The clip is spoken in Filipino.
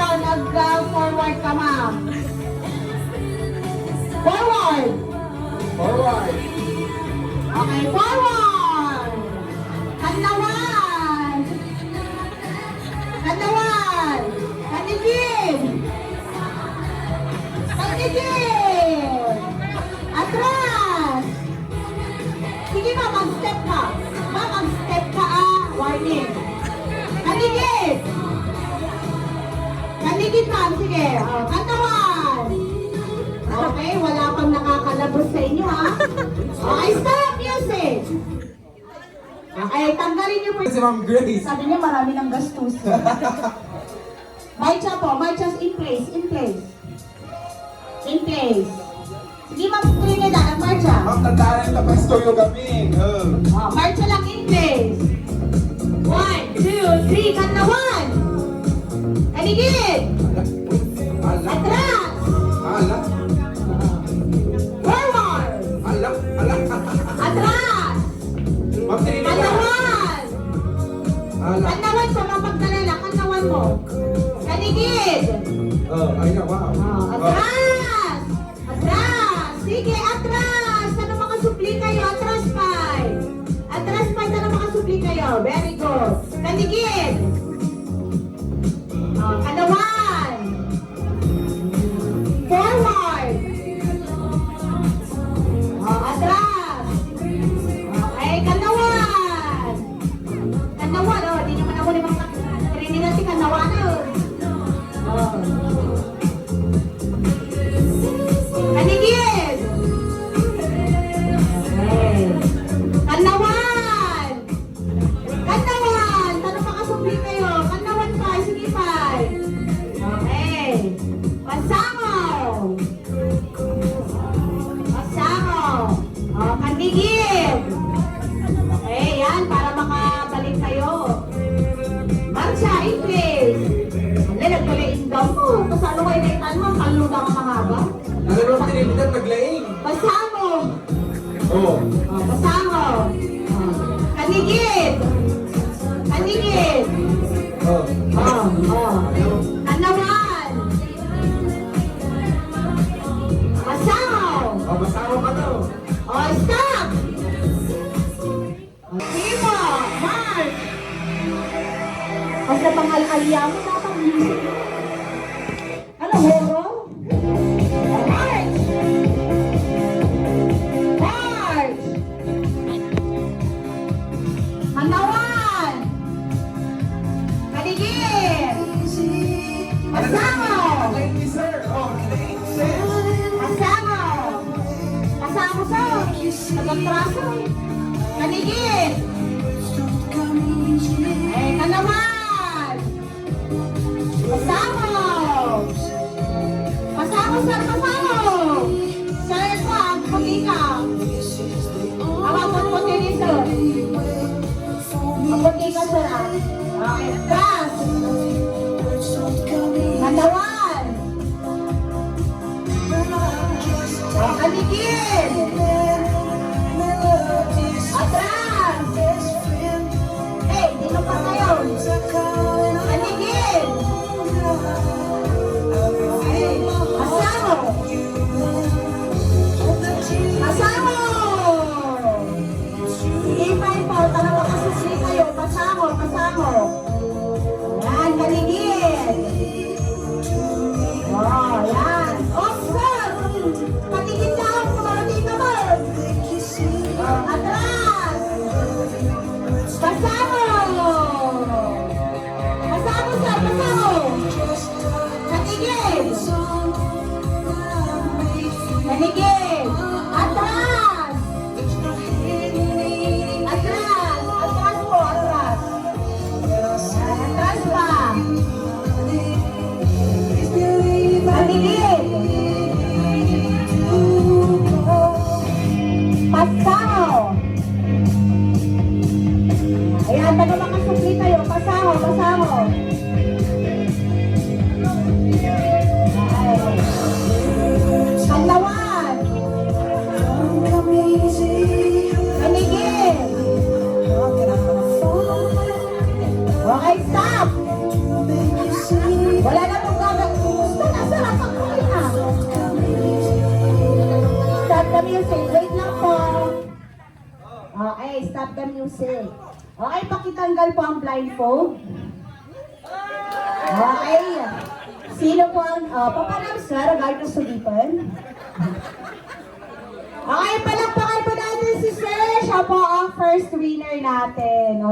Forward ka, ma'am. Forward. Forward. Okay, forward. Kanlawan. Kanlawan. Kanigin. Kanigin. Atras. Sige ba, mag-step ka. Mag-step ka, warning. Kanigin. Kanigin, ma'am. Sige. Kantawan. Okay, wala pang nakakalabos sa inyo, ha? Okay, stop music! Okay, tanggalin niyo po. Si Ma'am Grace. Sabi niya marami ng gastos. Marcha po, marcha in place, in place. In place. Sige, Ma'am Trinidad, ang marcha. Ma'am, tandaan ito pa istoryo kami. Marcha lang in place. 1, 2, 3, kantawan! Kanigin! Atras! Ala. Forward! Ala. Atras! Ma'am, Trinidad. Kantawan! Ala. Kantawan ko, mapagdalala, kantawan mo. Kanigid! Ayun, wow. Atras! Atras! Sige, atras! Sana makasupli kayo? Atras 5! Atras 5, sana makasupli kayo? Very good! Kanigid! Kanawan! Forward! Atras! Okay, kanawan! Kanawan, di naman ako limang Trinidad si kanawan. Kanigid! Okay. Kanawan! Kanawan! Sana makasupli kayo? Kanawan 5, sige 5. Okay. Pasangaw! Pasangaw! Kanigid! Okay, yan, para makabalik kayo. Marcha, in place! Hindi, nagkalain daw mo. Kasano kayo na itan mo? Kaluda ka mahaba? Alam mo, Trinidad, naglaing. Pasangaw! Oo. Pasangaw! Kanigid! Kanigid! Kanawan! Pasangaw! Basama ka daw. Stop! Timo! March! Kasi pangal-alya mo, dapat music. Ano, hero? March! March! Kanawan! Kanigid! Pasangaw! Naglaing ni sir. Naglaing, sir. Pasangaw! Pasama sa nagagtraso. Kanigid! Kanawan! Pasangaw! Pasangaw, sir, pasangaw! Sir, po, ang puti ka. Awag mo puti ni sir. Ang puti ka, sir, ah. Okay, atras! Kanawan! Kanigid! Atras! Hey, dito pa kayo! Kanigid! Asamo! Asamo! Sige pa po, tara makasusi kayo. Pasamo, pasamo! Yan, kanigid! Oh, yan! Oh, sir! Kanigid lang! Kumarati naman! Atras! Pasamo! Pasamo, sir! Pasamo! Kanigid! Kanigid! Atras! Atras! Atras po, atras! Atras pa! Kanigid! Pasaho! Ayan, taga makasupli kayo. Pasaho, pasaho! Kanlawan! Kanigid! Okay, stop! Wala na pong the music. Okay, pakitanggal po ang blindfold. Okay. Sino po ang, papanams na, regarding sa sulipan? Okay, palakpakan po natin si Sir. Siya po ang first winner natin.